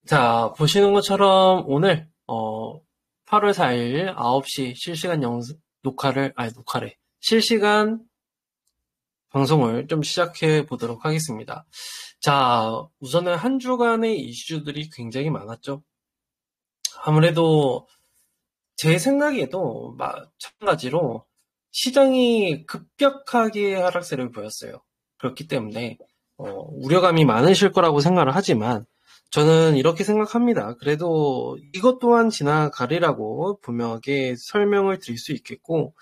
자, 보시는 것처럼 오늘 8월 4일 9시 실시간 녹화래. 실시간 방송을 좀 시작해 보도록 하겠습니다. 자, 우선은 한 주간의 이슈들이 굉장히 많았죠. 아무래도 제 생각에도 마찬가지로 시장이 급격하게 하락세를 보였어요. 그렇기 때문에 우려감이 많으실 거라고 생각을 하지만 저는 이렇게 생각합니다. 그래도 이것 또한 지나가리라고 분명하게 설명을 드릴 수 있겠고,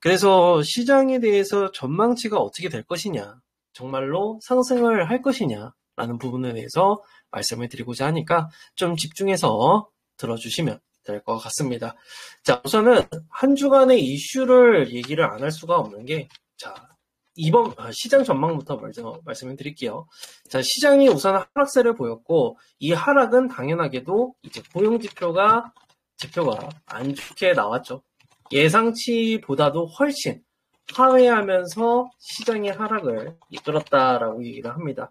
그래서 시장에 대해서 전망치가 어떻게 될 것이냐, 정말로 상승을 할 것이냐 라는 부분에 대해서 말씀을 드리고자 하니까 좀 집중해서 들어주시면 될 것 같습니다. 자, 우선은 한 주간의 이슈를 얘기를 안 할 수가 없는 게, 자, 이번 시장 전망부터 먼저 말씀을 드릴게요. 자, 시장이 우선 하락세를 보였고, 이 하락은 당연하게도 이제 고용 지표가 안 좋게 나왔죠. 예상치보다도 훨씬 하회하면서 시장의 하락을 이끌었다라고 얘기를 합니다.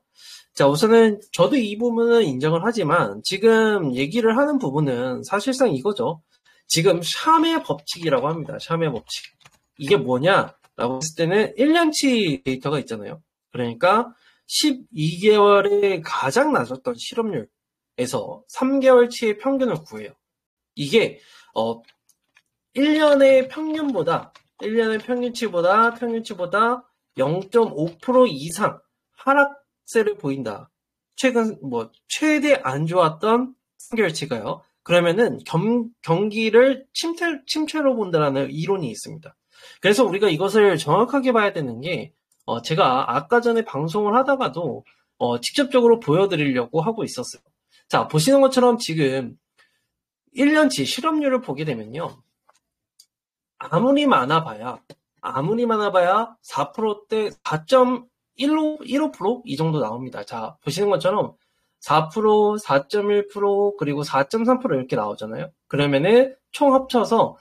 자, 우선은 저도 이 부분은 인정을 하지만 지금 얘기를 하는 부분은 사실상 이거죠. 지금 샴의 법칙이라고 합니다. 샴의 법칙. 이게 뭐냐라고 했을 때는 1년치 데이터가 있잖아요. 그러니까 12개월에 가장 낮았던 실업률에서 3개월치의 평균을 구해요. 이게 1년의 평균치보다 0.5% 이상 하락세를 보인다. 최근 최대 안 좋았던 3개월치가요. 그러면은 경기를 침체로 본다라는 이론이 있습니다. 그래서 우리가 이것을 정확하게 봐야 되는 게 제가 아까 전에 방송을 하다가도 직접적으로 보여드리려고 하고 있었어요. 자, 보시는 것처럼 지금 1년치 실업률을 보게 되면요. 아무리 많아봐야 4%대 4.15% 이 정도 나옵니다. 자, 보시는 것처럼 4%, 4.1%, 그리고 4.3% 이렇게 나오잖아요. 그러면은 총 합쳐서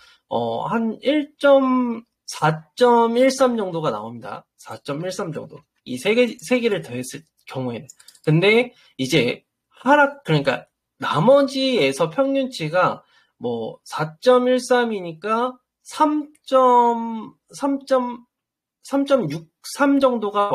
한 4.13 정도가 나옵니다. 4.13 정도. 이 세 개를 더했을 경우에는. 근데 이제 그러니까 나머지에서 평균치가 4.13이니까 3.63 정도가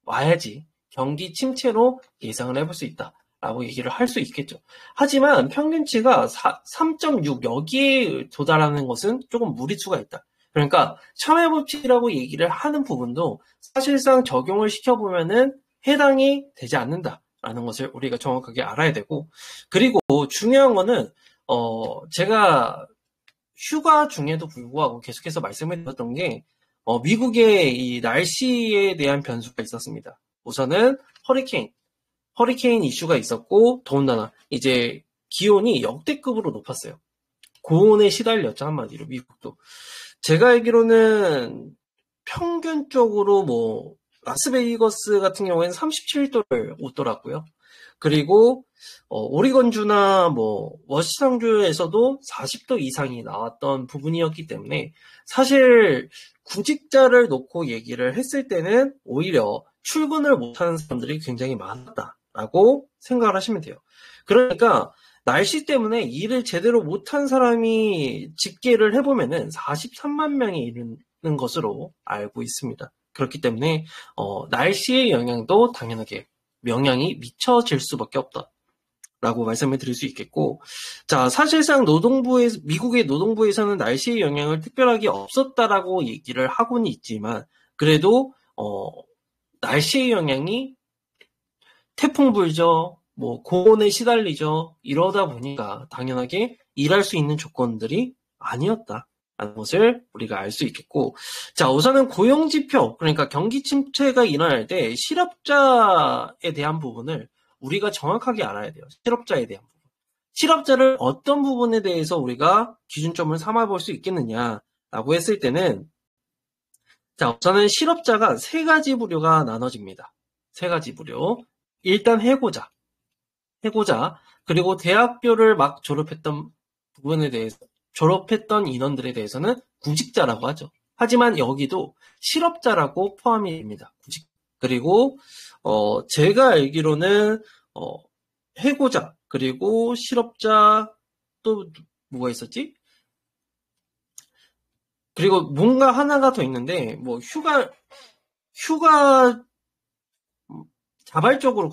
와야지 경기 침체로 예상을 해볼 수 있다라고 얘기를 할 수 있겠죠. 하지만 평균치가 3.6 여기에 도달하는 것은 조금 무리수가 있다. 그러니까 참여법칙이라고 얘기를 하는 부분도 사실상 적용을 시켜보면은 해당이 되지 않는다라는 것을 우리가 정확하게 알아야 되고, 그리고 중요한 거는 제가 휴가 중에도 불구하고 계속해서 말씀을 드렸던 게 미국의 이 날씨에 대한 변수가 있었습니다. 우선은 허리케인 이슈가 있었고, 더군다나 이제 기온이 역대급으로 높았어요. 고온에 시달렸죠, 한마디로 미국도. 제가 알기로는 평균적으로 라스베이거스 같은 경우에는 37도를 웃더라고요. 그리고 오리건주나 워시성주에서도 40도 이상이 나왔던 부분이었기 때문에 사실 구직자를 놓고 얘기를 했을 때는 오히려 출근을 못하는 사람들이 굉장히 많았다라고 생각을 하시면 돼요. 그러니까 날씨 때문에 일을 제대로 못한 사람이 집계를 해보면은 43만 명이 이르는 것으로 알고 있습니다. 그렇기 때문에 날씨의 영향도 당연하게 영향이 미쳐질 수밖에 없다라고 말씀을 드릴 수 있겠고, 자, 사실상 미국의 노동부에서는 날씨의 영향을 특별하게 없었다라고 얘기를 하고는 있지만, 그래도 날씨의 영향이 태풍 불죠, 고온에 시달리죠, 이러다 보니까 당연하게 일할 수 있는 조건들이 아니었다 라는 것을 우리가 알 수 있겠고, 자, 우선은 고용지표, 그러니까 경기 침체가 일어날 때 실업자에 대한 부분을 우리가 정확하게 알아야 돼요. 실업자에 대한 부분. 실업자를 어떤 부분에 대해서 우리가 기준점을 삼아볼 수 있겠느냐라고 했을 때는, 자, 우선은 실업자가 세 가지 부류가 나눠집니다. 세 가지 부류. 일단 해고자, 그리고 대학교를 막 졸업했던 인원들에 대해서는 구직자라고 하죠. 하지만 여기도 실업자라고 포함이 됩니다. 그리고 제가 알기로는 해고자, 그리고 실업자, 또 뭐가 있었지? 그리고 뭔가 하나가 더 있는데, 뭐 휴가 자발적으로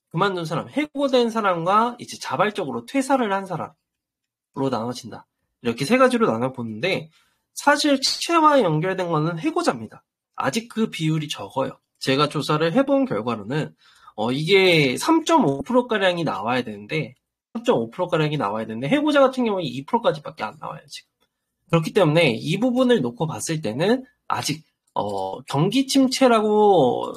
그만둔 사람, 해고된 사람과 이제 자발적으로 퇴사를 한 사람으로 나눠진다. 이렇게 세 가지로 나눠보는데, 사실 취업과 연결된 거는 해고자입니다. 아직 그 비율이 적어요. 제가 조사를 해본 결과로는, 이게 3.5%가량이 나와야 되는데, 3.5%가량이 나와야 되는데, 해고자 같은 경우는 2%까지밖에 안 나와요, 지금. 그렇기 때문에 이 부분을 놓고 봤을 때는 아직, 경기 침체라고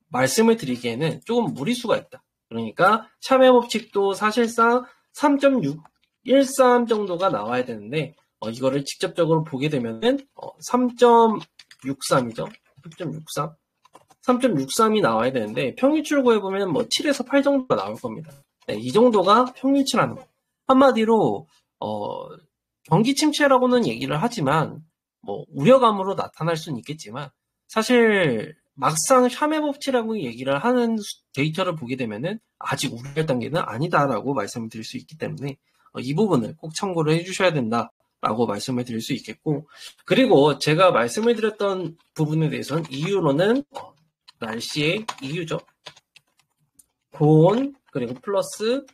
말씀을 드리기에는 조금 무리수가 있다. 그러니까 샤메 법칙도 사실상 3.613 정도가 나와야 되는데 이거를 직접적으로 보게 되면은 3.63이죠. 3.63. 3.63이 나와야 되는데 평균치를 구해보면 뭐 7에서 8 정도가 나올 겁니다. 네, 이 정도가 평균치라는 거. 한마디로 경기 침체라고는 얘기를 하지만 뭐 우려감으로 나타날 수는 있겠지만 사실 막상 샤메 법칙이라고 얘기를 하는 데이터를 보게 되면은 아직 우려할 단계는 아니다라고 말씀을 드릴 수 있기 때문에 이 부분을 꼭 참고를 해주셔야 된다라고 말씀을 드릴 수 있겠고, 그리고 제가 말씀을 드렸던 부분에 대해서는 이유로는 날씨의 이유죠. 고온 그리고 플러스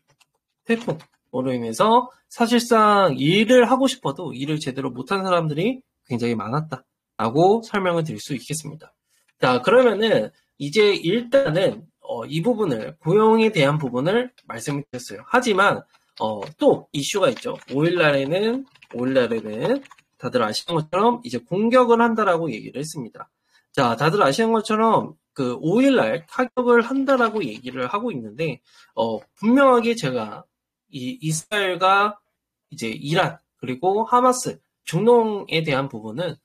태풍으로 인해서 사실상 일을 하고 싶어도 일을 제대로 못한 사람들이 굉장히 많았다라고 설명을 드릴 수 있겠습니다. 자, 그러면은 이제 일단은 이 부분을, 고용에 대한 부분을 말씀을 드렸어요. 하지만 또 이슈가 있죠. 5일날에는 다들 아시는 것처럼 이제 공격을 한다라고 얘기를 했습니다. 자, 다들 아시는 것처럼 그 5일날 타격을 한다라고 얘기를 하고 있는데 분명하게 제가 이 이스라엘과 이제 이란 그리고 하마스 중동에 대한 부분은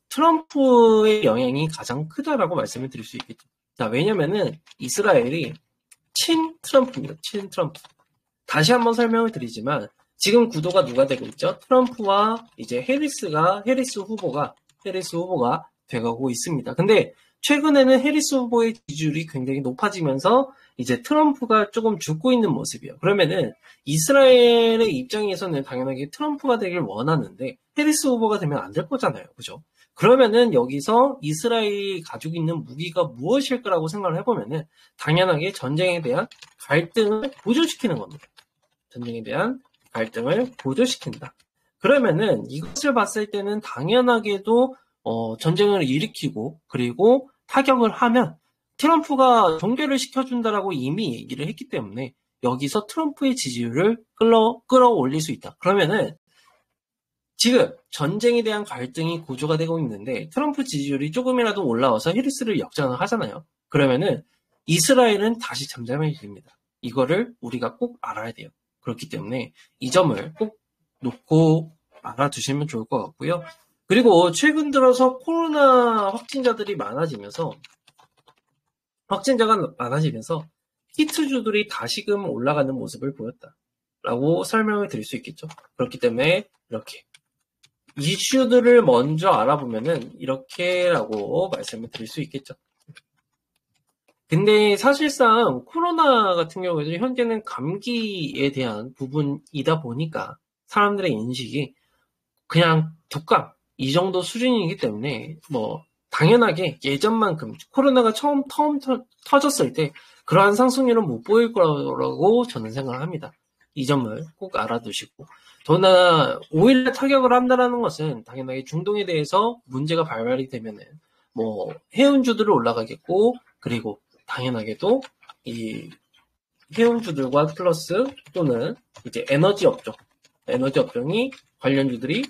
트럼프의 영향이 가장 크다라고 말씀을 드릴 수 있겠죠. 자, 왜냐면은 이스라엘이 친 트럼프. 다시 한번 설명을 드리지만 지금 구도가 누가 되고 있죠? 트럼프와 이제 해리스 후보가 돼가고 있습니다. 근데 최근에는 해리스 후보의 지지율이 굉장히 높아지면서 이제 트럼프가 조금 죽고 있는 모습이에요. 그러면은 이스라엘의 입장에서는 당연하게 트럼프가 되길 원하는데 해리스 후보가 되면 안 될 거잖아요. 그죠? 그러면은 여기서 이스라엘이 가지고 있는 무기가 무엇일 거라고 생각을 해보면은 당연하게 전쟁에 대한 갈등을 보조시키는 겁니다. 전쟁에 대한 갈등을 보조시킨다. 그러면은 이것을 봤을 때는 당연하게도 전쟁을 일으키고 그리고 타격을 하면 트럼프가 종결을 시켜준다라고 이미 얘기를 했기 때문에 여기서 트럼프의 지지율을 끌어올릴 수 있다. 그러면은 지금 전쟁에 대한 갈등이 고조가 되고 있는데 트럼프 지지율이 조금이라도 올라와서 해리스를 역전을 하잖아요. 그러면은 이스라엘은 다시 잠잠해집니다. 이거를 우리가 꼭 알아야 돼요. 그렇기 때문에 이 점을 꼭 놓고 알아두시면 좋을 것 같고요. 그리고 최근 들어서 코로나 확진자가 많아지면서 히트주들이 다시금 올라가는 모습을 보였다라고 설명을 드릴 수 있겠죠. 그렇기 때문에 이렇게 이슈들을 먼저 알아보면은 이렇게라고 말씀을 드릴 수 있겠죠. 근데 사실상 코로나 같은 경우에도 현재는 감기에 대한 부분이다 보니까 사람들의 인식이 그냥 독감 이 정도 수준이기 때문에 뭐 당연하게 예전만큼 코로나가 처음 터졌을 때 그러한 상승률은 못 보일 거라고 저는 생각을 합니다. 이 점을 꼭 알아두시고, 더나 5일에 타격을 한다는 것은 당연하게 중동에 대해서 문제가 발발이 되면은 뭐 해운주들을 올라가겠고, 그리고 당연하게도 이 해운주들과 플러스 또는 이제 에너지 업종이 관련주들이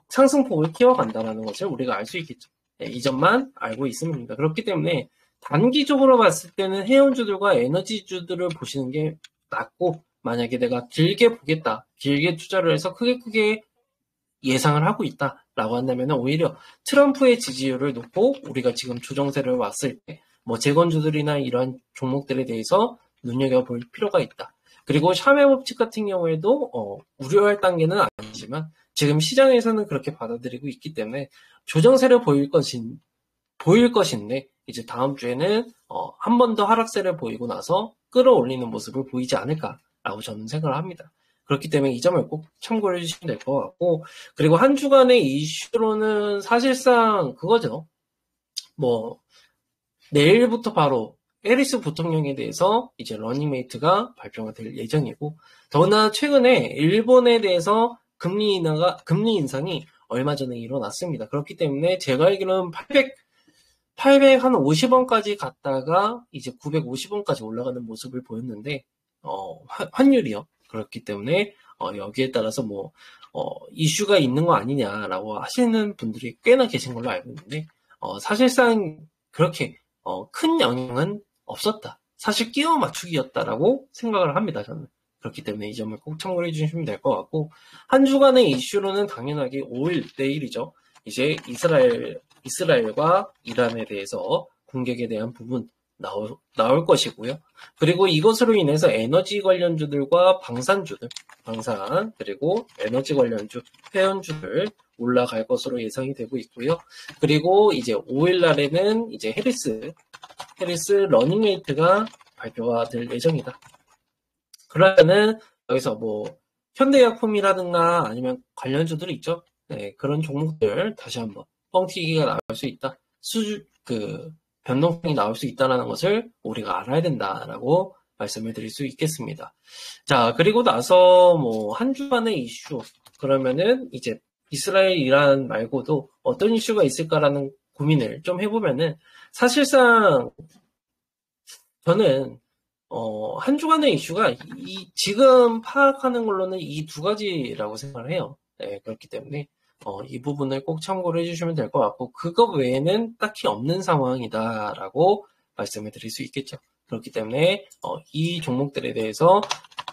상승폭을 키워간다는 것을 우리가 알 수 있겠죠. 네, 이 점만 알고 있으면 됩니다. 그렇기 때문에 단기적으로 봤을 때는 해운주들과 에너지주들을 보시는 게 낫고, 만약에 내가 길게 보겠다, 길게 투자를 해서 크게 예상을 하고 있다라고 한다면 오히려 트럼프의 지지율을 놓고 우리가 지금 조정세를 왔을 때 뭐 재건주들이나 이런 종목들에 대해서 눈여겨볼 필요가 있다. 그리고 샤메 법칙 같은 경우에도 우려할 단계는 아니지만 지금 시장에서는 그렇게 받아들이고 있기 때문에 조정세를 보일 것인데 이제 다음 주에는 한 번 더 하락세를 보이고 나서 끌어올리는 모습을 보이지 않을까라고 저는 생각을 합니다. 그렇기 때문에 이 점을 꼭 참고해 주시면 될 것 같고, 그리고 한 주간의 이슈로는 사실상 그거죠. 뭐 내일부터 바로 해리스 부통령에 대해서 이제 러닝메이트가 발표가 될 예정이고, 더구나 최근에 일본에 대해서 금리 인상이 얼마 전에 일어났습니다. 그렇기 때문에 제가 알기로는 850원까지 갔다가 이제 950원까지 올라가는 모습을 보였는데, 환율이요. 그렇기 때문에 여기에 따라서 이슈가 있는 거 아니냐라고 하시는 분들이 꽤나 계신 걸로 알고 있는데, 사실상 그렇게 큰 영향은 없었다. 사실 끼워 맞추기였다라고 생각을 합니다, 저는. 그렇기 때문에 이 점을 꼭 참고해 주시면 될 것 같고, 한 주간의 이슈로는 당연하게 5일, 내일이죠. 이제 이스라엘과 이란에 대해서 공격에 대한 부분 나올 것이고요. 그리고 이것으로 인해서 에너지 관련주들과 방산, 그리고 에너지 관련주, 회원주들 올라갈 것으로 예상이 되고 있고요. 그리고 이제 5일 날에는 이제 해리스 러닝메이트가 발표가 될 예정이다. 그러면은 여기서 현대약품이라든가 아니면 관련주들이 있죠. 네, 그런 종목들 다시 한번 뻥튀기가 나올 수 있다. 변동성이 나올 수 있다는 것을 우리가 알아야 된다라고 말씀을 드릴 수 있겠습니다. 자, 그리고 나서 한 주간의 이슈, 그러면은 이제 이스라엘, 이란 말고도 어떤 이슈가 있을까라는 고민을 좀 해보면은, 사실상 저는 한 주간의 이슈가 지금 파악하는 걸로는 이 두 가지라고 생각을 해요. 네, 그렇기 때문에 이 부분을 꼭 참고를 해주시면 될 것 같고, 그것 외에는 딱히 없는 상황이다라고 말씀을 드릴 수 있겠죠. 그렇기 때문에 이 종목들에 대해서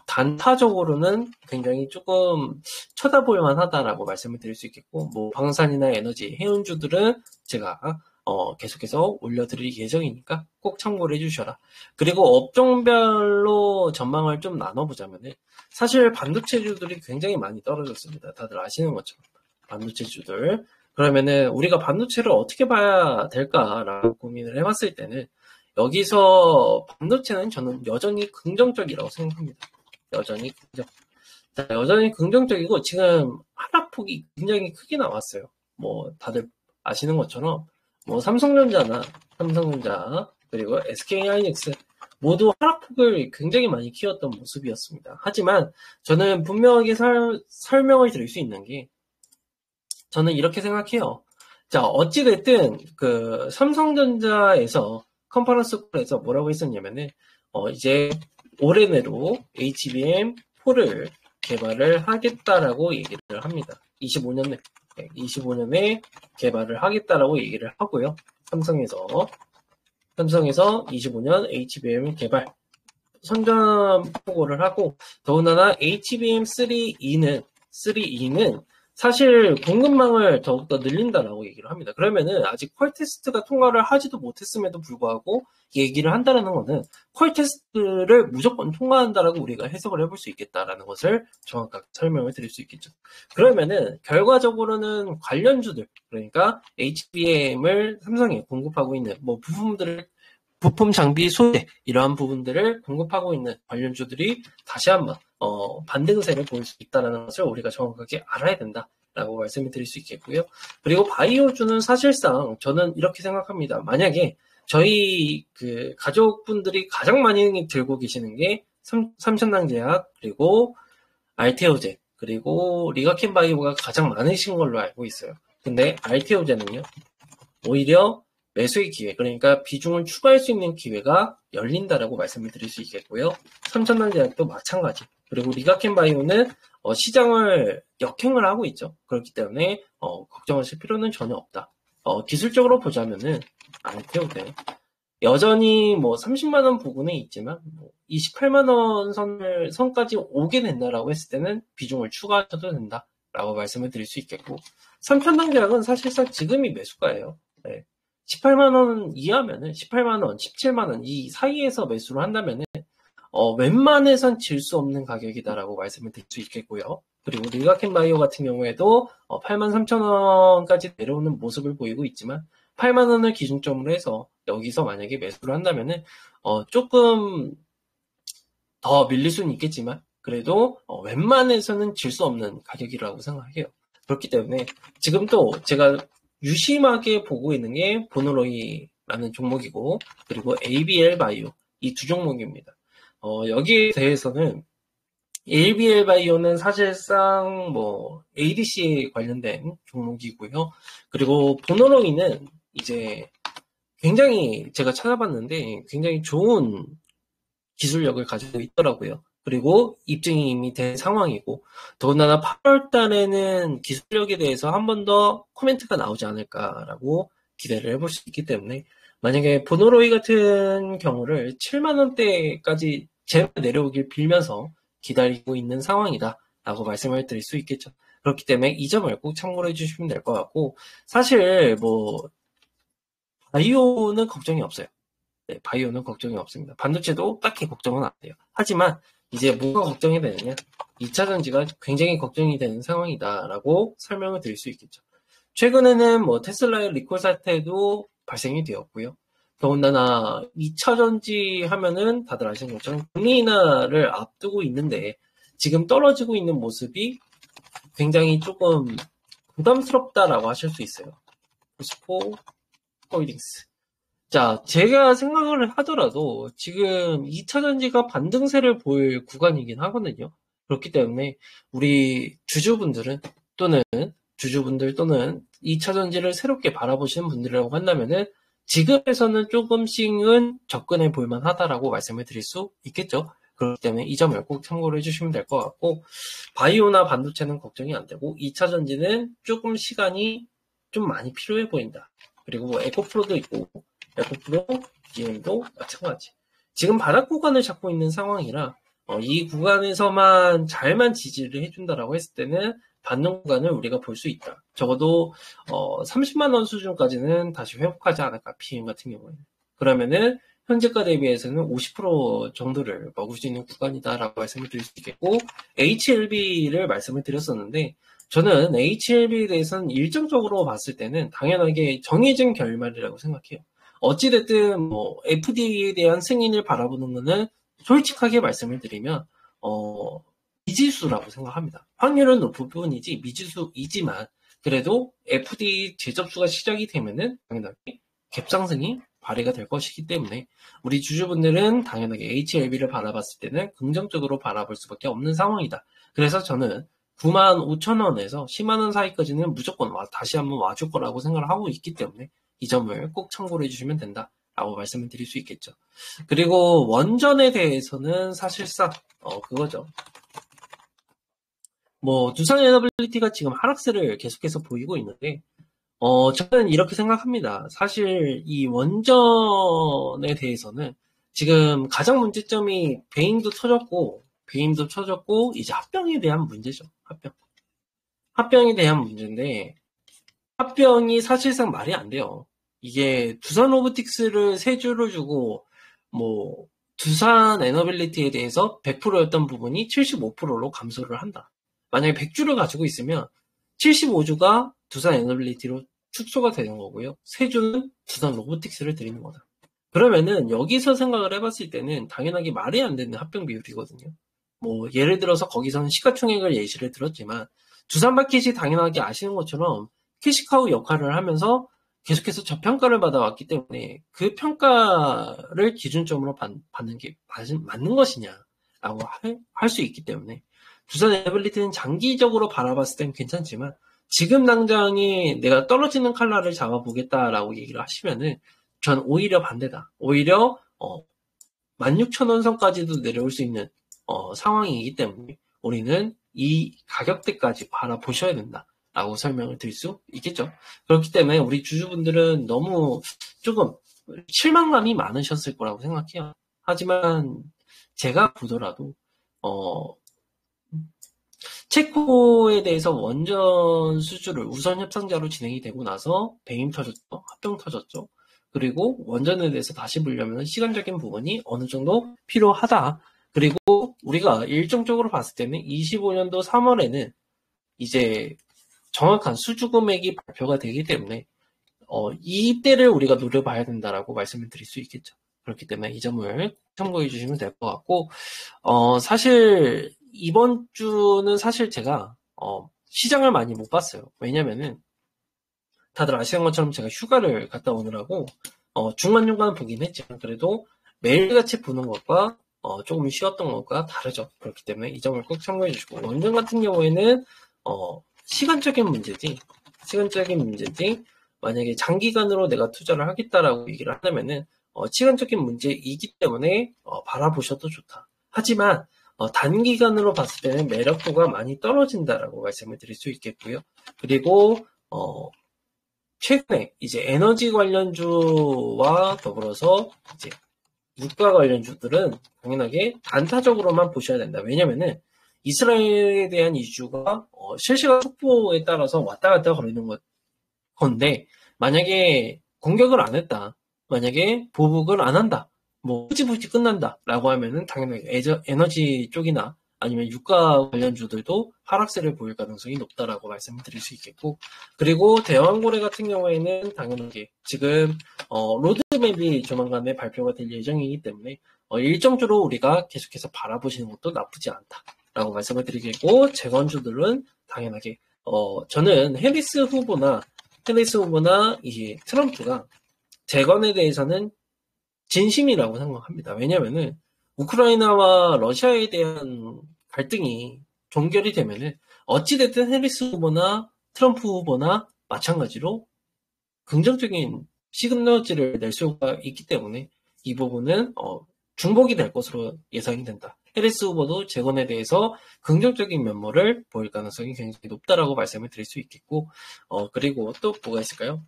단타적으로는 굉장히 조금 쳐다볼 만하다라고 말씀을 드릴 수 있겠고, 방산이나 에너지, 해운주들은 제가 계속해서 올려드릴 예정이니까 꼭 참고를 해주셔라. 그리고 업종별로 전망을 좀 나눠보자면은, 사실 반도체주들이 굉장히 많이 떨어졌습니다. 다들 아시는 것처럼. 반도체주들. 그러면은 우리가 반도체를 어떻게 봐야 될까라고 고민을 해봤을 때는, 여기서 반도체는 저는 여전히 긍정적이라고 생각합니다. 여전히 긍정적이고, 지금 하락폭이 굉장히 크게 나왔어요. 다들 아시는 것처럼 삼성전자, 그리고 SK하이닉스 모두 하락폭을 굉장히 많이 키웠던 모습이었습니다. 하지만 저는 분명하게 설명을 드릴 수 있는 게, 저는 이렇게 생각해요. 자, 어찌됐든 삼성전자에서 컨퍼런스 콜에서 뭐라고 했었냐면은 이제 올해 내로 HBM4를 개발을 하겠다라고 얘기를 합니다. 25년에 개발을 하겠다라고 얘기를 하고요. 삼성에서 25년 HBM 개발 선전포고를 하고, 더군다나 HBM3E는 사실 공급망을 더욱더 늘린다라고 얘기를 합니다. 그러면은 아직 퀄 테스트가 통과를 하지도 못했음에도 불구하고 얘기를 한다는 것은 퀄 테스트를 무조건 통과한다라고 우리가 해석을 해볼 수 있겠다라는 것을 정확하게 설명을 드릴 수 있겠죠. 그러면은 결과적으로는 관련주들, 그러니까 HBM을 삼성에 공급하고 있는 부품 장비 소재, 이러한 부분들을 공급하고 있는 관련주들이 다시 한번 반등세를 보일 수 있다는 것을 우리가 정확하게 알아야 된다라고 말씀을 드릴 수 있겠고요. 그리고 바이오주는 사실상 저는 이렇게 생각합니다. 만약에 저희 가족분들이 가장 많이 들고 계시는 게 삼천낭제약, 그리고 알테오젠, 그리고 리가켄바이오가 가장 많으신 걸로 알고 있어요. 근데 알테오젠은요, 오히려 매수의 기회, 그러니까 비중을 추가할 수 있는 기회가 열린다라고 말씀을 드릴 수 있겠고요. 삼천낭제약도 마찬가지. 그리고 리가켄바이오는 시장을 역행을 하고 있죠. 그렇기 때문에 걱정하실 필요는 전혀 없다. 기술적으로 보자면은 알테오젠 여전히 30만 원 부근에 있지만 28만 원 선까지 오게 된다라고 했을 때는 비중을 추가하셔도 된다라고 말씀을 드릴 수 있겠고, 삼천낭제약은 사실상 지금이 매수가예요. 네. 18만 원 이하면은 18만 원, 17만 원 이 사이에서 매수를 한다면은 웬만해선 질 수 없는 가격이다라고 말씀을 드릴 수 있겠고요. 그리고 리가켄바이오 같은 경우에도 83,000원까지 내려오는 모습을 보이고 있지만, 8만 원을 기준점으로 해서 여기서 만약에 매수를 한다면은 조금 더 밀릴 수는 있겠지만 그래도 웬만해서는 질 수 없는 가격이라고 생각해요. 그렇기 때문에 지금 또 제가 유심하게 보고 있는 게 보노로이라는 종목이고 그리고 ABL 바이오 이 두 종목입니다. 여기에 대해서는 ABL 바이오는 사실상 뭐 ADC 관련된 종목이고요. 그리고 보노로이는 이제 굉장히 제가 찾아봤는데 굉장히 좋은 기술력을 가지고 있더라고요. 그리고 입증이 이미 된 상황이고 더군다나 8월 달에는 기술력에 대해서 한 번 더 코멘트가 나오지 않을까라고 기대를 해볼 수 있기 때문에 만약에 보노로이 같은 경우를 7만 원대까지 제발 내려오길 빌면서 기다리고 있는 상황이다 라고 말씀을 드릴 수 있겠죠. 그렇기 때문에 이 점을 꼭 참고를 해주시면 될 것 같고 사실 뭐 바이오는 걱정이 없어요. 네, 바이오는 걱정이 없습니다. 반도체도 딱히 걱정은 안 돼요. 하지만 이제 뭐가 걱정이 되느냐 2차 전지가 굉장히 걱정이 되는 상황이다라고 설명을 드릴 수 있겠죠. 최근에는 뭐 테슬라의 리콜 사태도 발생이 되었고요. 더군다나 2차 전지 하면은 다들 아시는 것처럼 금리 인하를 앞두고 있는데 지금 떨어지고 있는 모습이 굉장히 조금 부담스럽다라고 하실 수 있어요. 포스코 홀딩스. 자, 제가 생각을 하더라도 지금 2차 전지가 반등세를 보일 구간이긴 하거든요. 그렇기 때문에 우리 주주분들 또는 2차 전지를 새롭게 바라보시는 분들이라고 한다면은 지금에서는 조금씩은 접근해 볼 만하다라고 말씀을 드릴 수 있겠죠. 그렇기 때문에 이 점을 꼭 참고를 해주시면 될 것 같고 바이오나 반도체는 걱정이 안 되고 2차 전지는 조금 시간이 좀 많이 필요해 보인다. 그리고 뭐 에코프로도 있고 에코프로, GM도 마찬가지. 지금 바닥 구간을 잡고 있는 상황이라 이 구간에서만 잘만 지지를 해준다라고 했을 때는 받는 구간을 우리가 볼 수 있다. 적어도 30만 원 수준까지는 다시 회복하지 않을까 PM 같은 경우에는. 그러면은 현재가 대비해서는 50% 정도를 먹을 수 있는 구간이다라고 말씀을 드릴 수 있겠고 HLB를 말씀을 드렸었는데 저는 HLB에 대해서는 일정적으로 봤을 때는 당연하게 정해진 결말이라고 생각해요. 어찌됐든 뭐 FDA에 대한 승인을 바라보는 것은 솔직하게 말씀을 드리면 미지수라고 생각합니다. 확률은 높은 부분이지 미지수이지만 그래도 FDA 재접수가 시작이 되면은 당연하게 갭상승이 발휘가 될 것이기 때문에 우리 주주분들은 당연하게 HLB를 바라봤을 때는 긍정적으로 바라볼 수밖에 없는 상황이다. 그래서 저는 95,000원에서 10만원 사이까지는 무조건 다시 한번 와줄 거라고 생각을 하고 있기 때문에 이 점을 꼭 참고를 해주시면 된다라고 말씀을 드릴 수 있겠죠. 그리고 원전에 대해서는 사실상 그거죠. 뭐 두산 에너빌리티가 지금 하락세를 계속해서 보이고 있는데 저는 이렇게 생각합니다. 사실 이 원전에 대해서는 지금 가장 문제점이 배임도 터졌고 이제 합병에 대한 문제죠. 합병에 대한 문제인데 합병이 사실상 말이 안 돼요. 이게 두산 로보틱스를 3주를 주고 뭐 두산 에너빌리티에 대해서 100%였던 부분이 75%로 감소를 한다. 만약에 100주를 가지고 있으면 75주가 두산 에너빌리티로 축소가 되는 거고요. 3주는 두산 로보틱스를 드리는 거다. 그러면은 여기서 생각을 해봤을 때는 당연하게 말이 안 되는 합병 비율이거든요. 뭐 예를 들어서 거기서는 시가총액을 예시를 들었지만 두산 마켓이 당연하게 아시는 것처럼 캐시카우 역할을 하면서 계속해서 저평가를 받아왔기 때문에 그 평가를 기준점으로 받는 게 맞는 것이냐라고 할 수 있기 때문에 두산 에너빌리티는 장기적으로 바라봤을 땐 괜찮지만 지금 당장에 내가 떨어지는 칼날을 잡아보겠다라고 얘기를 하시면은 전 오히려 반대다. 오히려 16,000원 선까지도 내려올 수 있는 상황이기 때문에 우리는 이 가격대까지 바라보셔야 된다라고 설명을 드릴 수 있겠죠. 그렇기 때문에 우리 주주분들은 너무 조금 실망감이 많으셨을 거라고 생각해요. 하지만 제가 보더라도 체코에 대해서 원전 수주를 우선 협상자로 진행이 되고 나서 배임 터졌죠. 합병 터졌죠. 그리고 원전에 대해서 다시 보려면 시간적인 부분이 어느 정도 필요하다. 그리고 우리가 일정적으로 봤을 때는 25년도 3월에는 이제 정확한 수주 금액이 발표가 되기 때문에 이때를 우리가 노려봐야 된다라고 말씀을 드릴 수 있겠죠. 그렇기 때문에 이 점을 참고해 주시면 될 것 같고, 사실 이번 주는 사실 제가 시장을 많이 못 봤어요. 왜냐면은 다들 아시는 것처럼 제가 휴가를 갔다 오느라고 중간중간 보긴 했지만 그래도 매일같이 보는 것과 조금 쉬었던 것과 다르죠. 그렇기 때문에 이 점을 꼭 참고해 주시고, 원전 같은 경우에는 시간적인 문제지 만약에 장기간으로 내가 투자를 하겠다라고 얘기를 하려면은 시간적인 문제이기 때문에 바라보셔도 좋다. 하지만 단기간으로 봤을 때는 매력도가 많이 떨어진다라고 말씀을 드릴 수 있겠고요. 그리고 최근에 이제 에너지 관련주와 더불어서 이제 유가 관련주들은 당연하게 단타적으로만 보셔야 된다. 왜냐면은 이스라엘에 대한 이슈가 실시간 속보에 따라서 왔다 갔다 거리는 건데, 만약에 공격을 안 했다, 만약에 보복을 안 한다, 뭐 흐지부지 끝난다라고 하면은 당연하게 에너지 쪽이나 아니면 유가 관련주들도 하락세를 보일 가능성이 높다라고 말씀을 드릴 수 있겠고, 그리고 대왕고래 같은 경우에는 당연하게 지금 로드맵이 조만간에 발표가 될 예정이기 때문에 일정주로 우리가 계속해서 바라보시는 것도 나쁘지 않다라고 말씀을 드리겠고, 재건주들은 당연하게 저는 해리스 후보나 이제 트럼프가 재건에 대해서는 진심이라고 생각합니다. 왜냐면은 우크라이나와 러시아에 대한 갈등이 종결이 되면은 어찌됐든 해리스 후보나 트럼프 후보나 마찬가지로 긍정적인 시그널지를 낼 수가 있기 때문에 이 부분은 중복이 될 것으로 예상이 된다. 해리스 후보도 재건에 대해서 긍정적인 면모를 보일 가능성이 굉장히 높다라고 말씀을 드릴 수 있겠고, 그리고 또 뭐가 있을까요?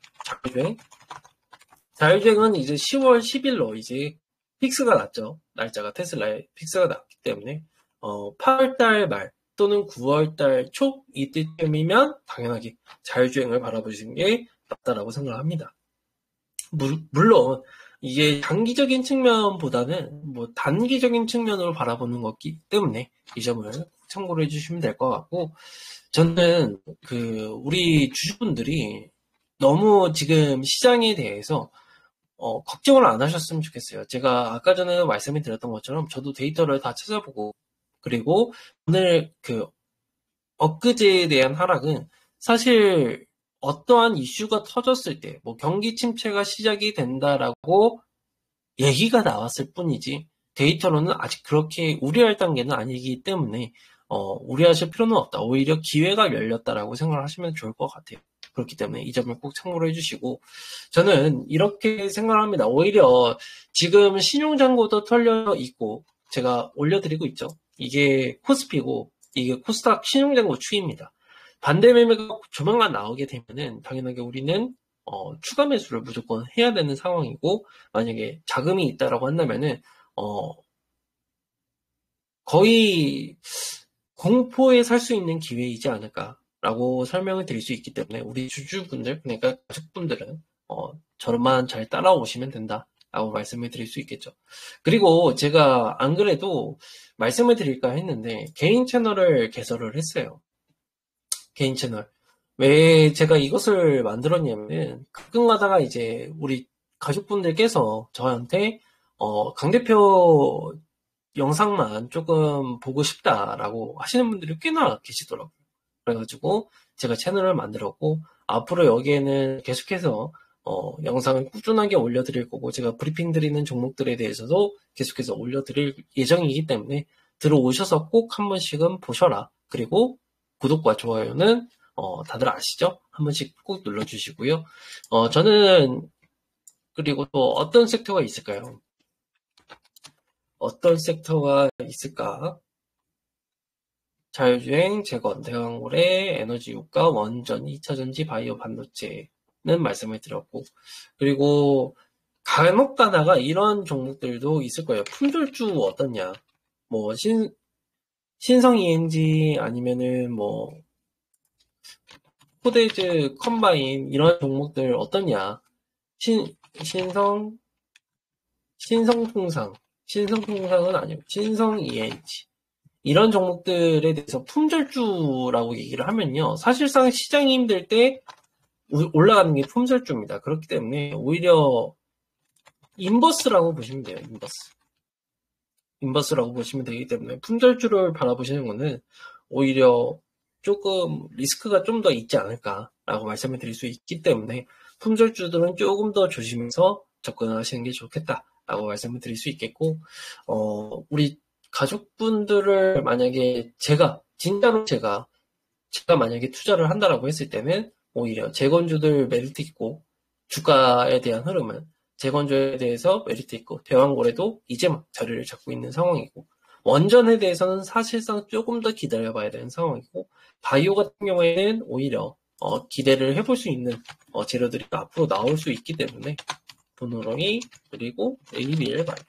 자율주행은 이제 10월 10일로 이제 픽스가 났죠. 날짜가 테슬라의 픽스가 났기 때문에 8월달 말 또는 9월달 초 이때쯤이면 당연하게 자율주행을 바라보시는 게 맞다라고 생각을 합니다. 물론 이게 장기적인 측면보다는 뭐 단기적인 측면으로 바라보는 거기 때문에 이 점을 참고를 해주시면 될 것 같고, 저는 우리 주주분들이 너무 지금 시장에 대해서 걱정을 안 하셨으면 좋겠어요. 제가 아까 전에 말씀을 드렸던 것처럼 저도 데이터를 다 찾아보고, 그리고 오늘 엊그제에 대한 하락은 사실 어떠한 이슈가 터졌을 때, 뭐 경기 침체가 시작이 된다라고 얘기가 나왔을 뿐이지, 데이터로는 아직 그렇게 우려할 단계는 아니기 때문에, 우려하실 필요는 없다. 오히려 기회가 열렸다라고 생각을 하시면 좋을 것 같아요. 그렇기 때문에 이 점을 꼭 참고로 해주시고, 저는 이렇게 생각을 합니다. 오히려 지금 신용잔고도 털려 있고, 제가 올려드리고 있죠. 이게 코스피고, 이게 코스닥 신용잔고 추이입니다. 반대 매매가 조만간 나오게 되면은 당연하게 우리는 추가 매수를 무조건 해야 되는 상황이고, 만약에 자금이 있다라고 한다면은 거의 공포에 살 수 있는 기회이지 않을까라고 설명을 드릴 수 있기 때문에 우리 주주분들, 그러니까 가족분들은 저만 잘 따라오시면 된다라고 말씀을 드릴 수 있겠죠. 그리고 제가 안 그래도 말씀을 드릴까 했는데 개인 채널을 개설을 했어요. 개인 채널. 왜 제가 이것을 만들었냐면, 가끔 가다가 이제 우리 가족분들께서 저한테 강 대표 영상만 조금 보고 싶다라고 하시는 분들이 꽤나 계시더라고요. 그래가지고 제가 채널을 만들었고, 앞으로 여기에는 계속해서 영상을 꾸준하게 올려드릴 거고, 제가 브리핑 드리는 종목들에 대해서도 계속해서 올려드릴 예정이기 때문에 들어오셔서 꼭 한 번씩은 보셔라. 그리고 구독과 좋아요는 다들 아시죠? 한 번씩 꼭 눌러주시고요. 저는 그리고 또 어떤 섹터가 있을까요? 어떤 섹터가 있을까? 자율주행, 재건, 대왕고래, 에너지 유가, 원전, 2차전지, 바이오 반도체는 말씀을 드렸고, 그리고 간혹 가다가 이런 종목들도 있을 거예요. 품절주 어떻냐? 뭐 신성 ENG 아니면은 뭐 코데즈 컴바인 이런 종목들 어떠냐? 신성통상은 아니고 신성 ENG 이런 종목들에 대해서 품절주라고 얘기를 하면요, 사실상 시장이 힘들 때 올라가는 게 품절주입니다. 그렇기 때문에 오히려 인버스라고 보시면 돼요. 인버스라고 보시면 되기 때문에 품절주를 바라보시는 거는 오히려 조금 리스크가 좀 더 있지 않을까라고 말씀을 드릴 수 있기 때문에 품절주들은 조금 더 조심해서 접근하시는 게 좋겠다라고 말씀을 드릴 수 있겠고, 우리 가족분들을 만약에 진짜로 제가 만약에 투자를 한다라고 했을 때는 오히려 재건주들 메리트 있고, 주가에 대한 흐름은 재건주에 대해서 메리트 있고, 대왕고래도 이제 막 자리를 잡고 있는 상황이고, 원전에 대해서는 사실상 조금 더 기다려봐야 되는 상황이고, 바이오 같은 경우에는 오히려 기대를 해볼 수 있는 재료들이 앞으로 나올 수 있기 때문에 보노로이 그리고 ABL 바이오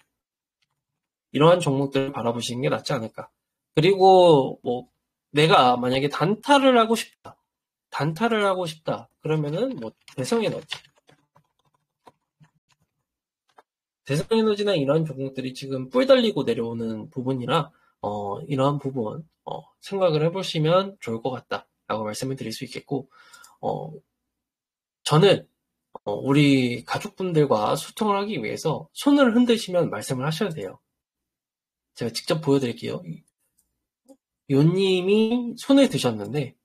이러한 종목들을 바라보시는 게 낫지 않을까. 그리고 뭐 내가 만약에 단타를 하고 싶다 그러면은 뭐 대성에너지나 이러한 종목들이 지금 뿔 달리고 내려오는 부분이라 이러한 부분 생각을 해보시면 좋을 것 같다라고 말씀을 드릴 수 있겠고, 저는 우리 가족분들과 소통을 하기 위해서 손을 흔드시면 말씀을 하셔야 돼요. 제가 직접 보여드릴게요. 요님이 손을 드셨는데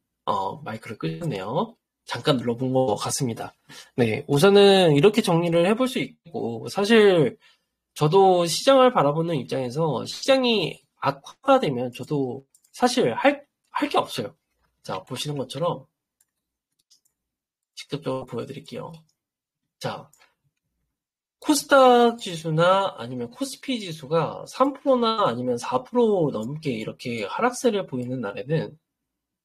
마이크를 끄셨네요. 잠깐 눌러본 것 같습니다. 네, 우선은 이렇게 정리를 해볼 수 있고, 사실 저도 시장을 바라보는 입장에서 시장이 악화가 되면 저도 사실 할 게 없어요. 자, 보시는 것처럼 직접적으로 보여드릴게요. 자, 코스닥 지수나 아니면 코스피 지수가 3%나 아니면 4% 넘게 이렇게 하락세를 보이는 날에는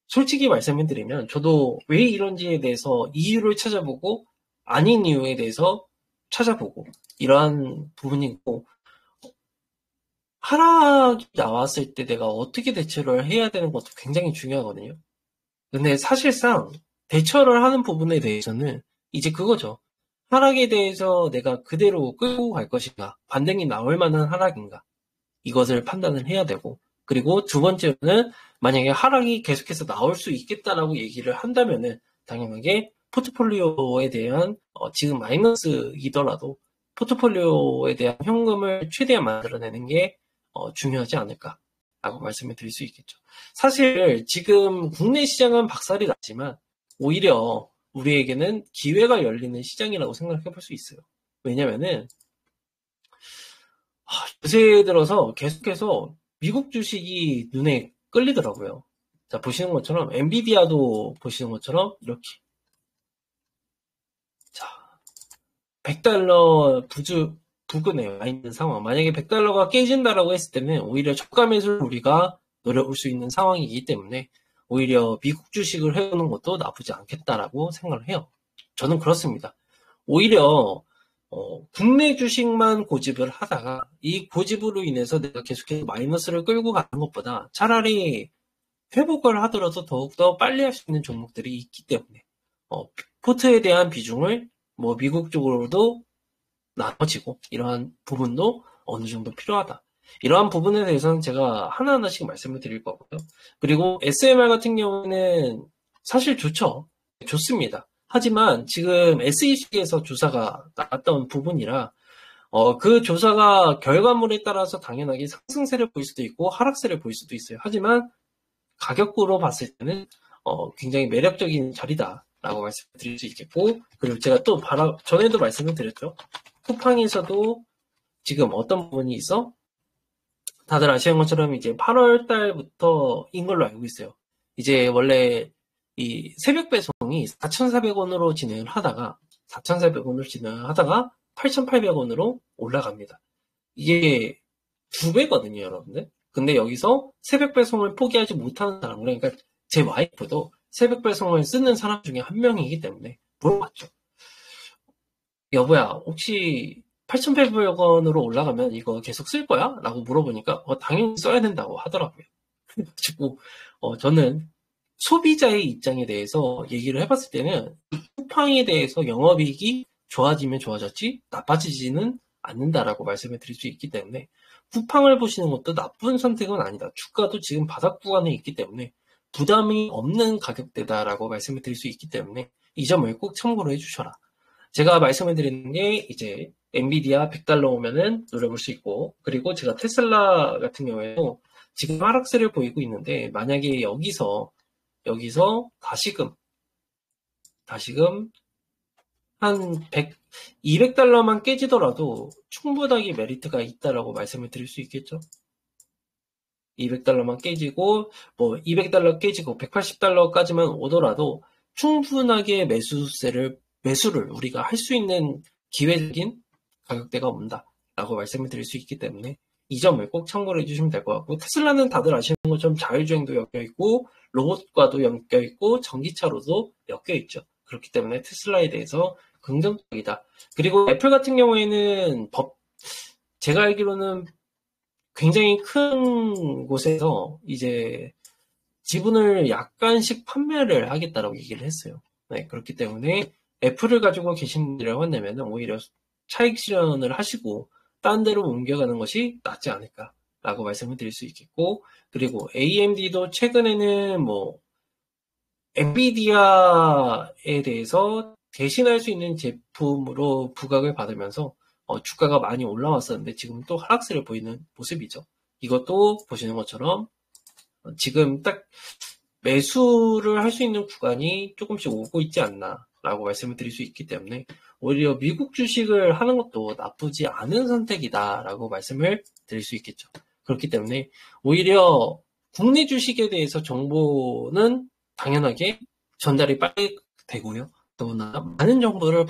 솔직히 말씀해드리면 저도 왜 이런지에 대해서 이유를 찾아보고 아닌 이유에 대해서 찾아보고 이러한 부분이 있고, 하락이 나왔을 때 내가 어떻게 대처를 해야 되는 것도 굉장히 중요하거든요. 근데 사실상 대처를 하는 부분에 대해서는 이제 그거죠. 하락에 대해서 내가 그대로 끌고 갈 것인가, 반등이 나올 만한 하락인가, 이것을 판단을 해야 되고, 그리고 두 번째로는 만약에 하락이 계속해서 나올 수 있겠다라고 얘기를 한다면은 당연하게 포트폴리오에 대한 지금 마이너스이더라도 포트폴리오에 대한 현금을 최대한 만들어내는 게 중요하지 않을까라고 말씀을 드릴 수 있겠죠. 사실 지금 국내 시장은 박살이 났지만 오히려 우리에게는 기회가 열리는 시장이라고 생각해 볼 수 있어요. 왜냐면은 요새 들어서 계속해서 미국 주식이 눈에 끌리더라고요. 자, 보시는 것처럼 엔비디아도 보시는 것처럼 이렇게, 자, $100 부근에 와 있는 상황. 만약에 $100가 깨진다라고 했을 때는 오히려 저가 매수를 우리가 노려볼 수 있는 상황이기 때문에 오히려 미국 주식을 해보는 것도 나쁘지 않겠다라고 생각을 해요. 저는 그렇습니다. 오히려 국내 주식만 고집을 하다가 이 고집으로 인해서 내가 계속해서 마이너스를 끌고 가는 것보다 차라리 회복을 하더라도 더욱더 빨리 할 수 있는 종목들이 있기 때문에 포트에 대한 비중을 뭐 미국 쪽으로도 나눠지고 이러한 부분도 어느 정도 필요하다. 이러한 부분에 대해서는 제가 하나하나씩 말씀을 드릴 거고요. 그리고 SMR 같은 경우는 사실 좋습니다. 하지만 지금 SEC에서 조사가 나왔던 부분이라 그 조사가 결과물에 따라서 당연하게 상승세를 보일 수도 있고 하락세를 보일 수도 있어요. 하지만 가격으로 봤을 때는 굉장히 매력적인 자리다라고 말씀드릴 수 있겠고, 그리고 제가 또 전에도 말씀을 드렸죠. 쿠팡에서도 지금 어떤 부분이 있어? 다들 아시는 것처럼 이제 8월 달부터인 걸로 알고 있어요. 이제 원래 이 새벽 배송이 4,400원으로 진행을 하다가 8,800원으로 올라갑니다. 이게 2배거든요, 여러분들. 근데 여기서 새벽 배송을 포기하지 못하는 사람, 그러니까 제 와이프도 새벽 배송을 쓰는 사람 중에 한 명이기 때문에 물어봤죠. 여보야, 혹시 8,800원으로 올라가면 이거 계속 쓸 거야? 라고 물어보니까 당연히 써야 된다고 하더라고요. 그래가지고 저는 소비자의 입장에 대해서 얘기를 해봤을 때는 쿠팡에 대해서 영업이익이 좋아지면 좋아졌지 나빠지지는 않는다라고 말씀을 드릴 수 있기 때문에 쿠팡을 보시는 것도 나쁜 선택은 아니다. 주가도 지금 바닥 구간에 있기 때문에 부담이 없는 가격대다라고 말씀을 드릴 수 있기 때문에 이 점을 꼭 참고로 해주셔라. 제가 말씀을 드리는 게 이제 엔비디아 $100 오면은 노려볼 수 있고, 그리고 제가 테슬라 같은 경우에도 지금 하락세를 보이고 있는데, 만약에 여기서 다시금 한 200달러만 깨지더라도 충분하게 메리트가 있다라고 말씀을 드릴 수 있겠죠. 200달러만 깨지고, 200달러 깨지고 180달러까지만 오더라도 충분하게 매수를 우리가 할 수 있는 기회적인 가격대가 온다라고 말씀을 드릴 수 있기 때문에 이 점을 꼭 참고를 해주시면 될 것 같고, 테슬라는 다들 아시는 것처럼 자율주행도 엮여있고, 로봇과도 엮여있고, 전기차로도 엮여있죠. 그렇기 때문에 테슬라에 대해서 긍정적이다. 그리고 애플 같은 경우에는 제가 알기로는 굉장히 큰 곳에서 이제 지분을 약간씩 판매를 하겠다라고 얘기를 했어요. 네, 그렇기 때문에 애플을 가지고 계신 분이라고 한다면 오히려 차익 실현을 하시고 딴 데로 옮겨가는 것이 낫지 않을까라고 말씀을 드릴 수 있겠고, 그리고 AMD도 최근에는 엔비디아에 대해서 대신할 수 있는 제품으로 부각을 받으면서 주가가 많이 올라왔었는데 지금 또 하락세를 보이는 모습이죠. 이것도 보시는 것처럼 지금 딱 매수를 할 수 있는 구간이 조금씩 오고 있지 않나라고 말씀을 드릴 수 있기 때문에 오히려 미국 주식을 하는 것도 나쁘지 않은 선택이다라고 말씀을 드릴 수 있겠죠. 그렇기 때문에 오히려 국내 주식에 대해서 정보는 당연하게 전달이 빨리 되고요. 또나 많은 정보를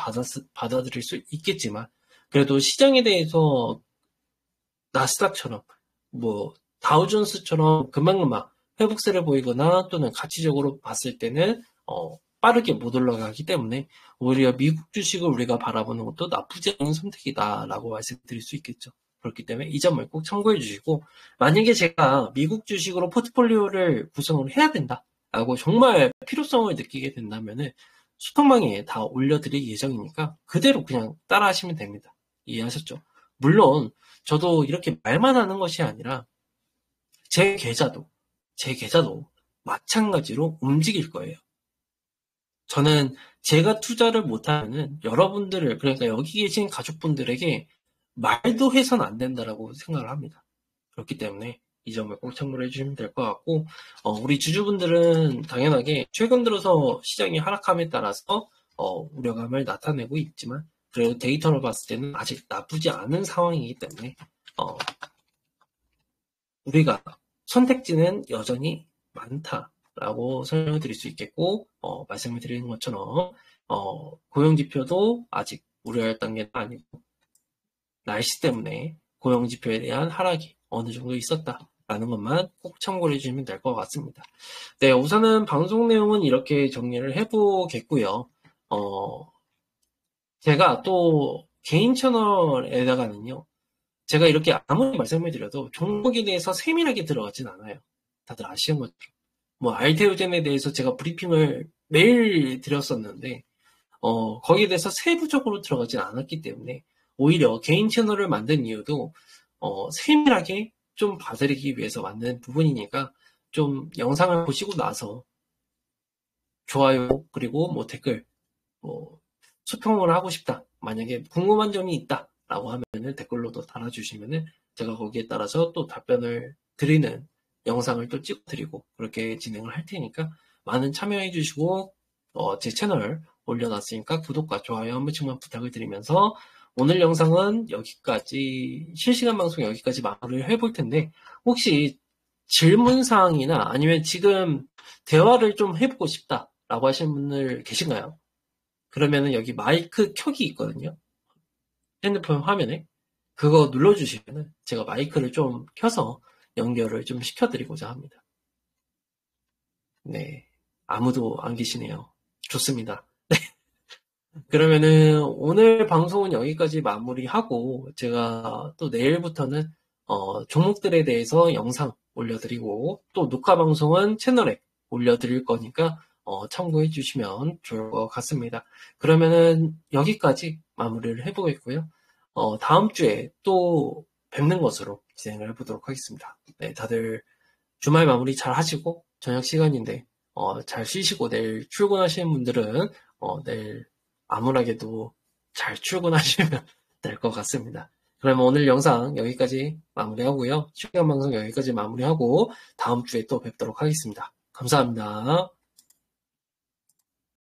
받아들일 수 있겠지만 그래도 시장에 대해서 나스닥처럼 다우존스처럼 금방금방 회복세를 보이거나 또는 가치적으로 봤을 때는 빠르게 못 올라가기 때문에 오히려 미국 주식을 우리가 바라보는 것도 나쁘지 않은 선택이다라고 말씀드릴 수 있겠죠. 그렇기 때문에 이 점을 꼭 참고해 주시고, 만약에 제가 미국 주식으로 포트폴리오를 구성을 해야 된다라고 정말 필요성을 느끼게 된다면은 수평방에 다 올려드릴 예정이니까 그대로 그냥 따라 하시면 됩니다. 이해하셨죠? 물론 저도 이렇게 말만 하는 것이 아니라 제 계좌도 마찬가지로 움직일 거예요. 저는 제가 투자를 못하면은 여러분들을, 그러니까 여기 계신 가족분들에게 말도 해서는 안 된다라고 생각을 합니다. 그렇기 때문에 이 점을 꼭 참고를 해주시면 될 것 같고, 우리 주주분들은 당연하게 최근 들어서 시장이 하락함에 따라서 우려감을 나타내고 있지만 그래도 데이터를 봤을 때는 아직 나쁘지 않은 상황이기 때문에 우리가 선택지는 여전히 많다라고 설명을 드릴 수 있겠고, 말씀을 드리는 것처럼 고용지표도 아직 우려할 단계는 아니고 날씨 때문에 고용지표에 대한 하락이 어느 정도 있었다라는 것만 꼭 참고를 해주시면 될 것 같습니다. 네, 우선은 방송 내용은 이렇게 정리를 해보겠고요. 제가 또 개인 채널에다가는요, 제가 이렇게 아무리 말씀을 드려도 종목에 대해서 세밀하게 들어가진 않아요. 다들 아시는 것처럼. 알테오젠에 대해서 제가 브리핑을 매일 드렸었는데, 거기에 대해서 세부적으로 들어가진 않았기 때문에, 오히려 개인 채널을 만든 이유도, 세밀하게 좀 봐드리기 위해서 만든 부분이니까, 좀 영상을 보시고 나서, 좋아요, 그리고 댓글, 소통을 하고 싶다. 만약에 궁금한 점이 있다. 라고 하면은 댓글로도 달아주시면은 제가 거기에 따라서 또 답변을 드리는 영상을 또 찍어드리고 그렇게 진행을 할 테니까 많은 참여해 주시고 제 채널 올려놨으니까 구독과 좋아요 한 번씩만 부탁을 드리면서 오늘 영상은 여기까지, 실시간 방송 여기까지 마무리를 해볼 텐데 혹시 질문사항이나 아니면 지금 대화를 좀 해보고 싶다라고 하시는 분들 계신가요? 그러면은 여기 마이크 켜기 있거든요. 핸드폰 화면에 그거 눌러주시면은 제가 마이크를 좀 켜서 연결을 좀 시켜드리고자 합니다. 네, 아무도 안 계시네요. 좋습니다. 그러면은 오늘 방송은 여기까지 마무리하고 제가 또 내일부터는 종목들에 대해서 영상 올려드리고 또 녹화 방송은 채널에 올려드릴 거니까 참고해 주시면 좋을 것 같습니다. 그러면은 여기까지 마무리를 해보겠고요. 다음 주에 또 뵙는 것으로 진행을 해보도록 하겠습니다. 네, 다들 주말 마무리 잘 하시고 저녁 시간인데 잘 쉬시고 내일 출근하시는 분들은 내일 암울하게도 잘 출근하시면 될 것 같습니다. 그러면 오늘 영상 여기까지 마무리하고요. 실시간 방송 여기까지 마무리하고 다음 주에 또 뵙도록 하겠습니다. 감사합니다.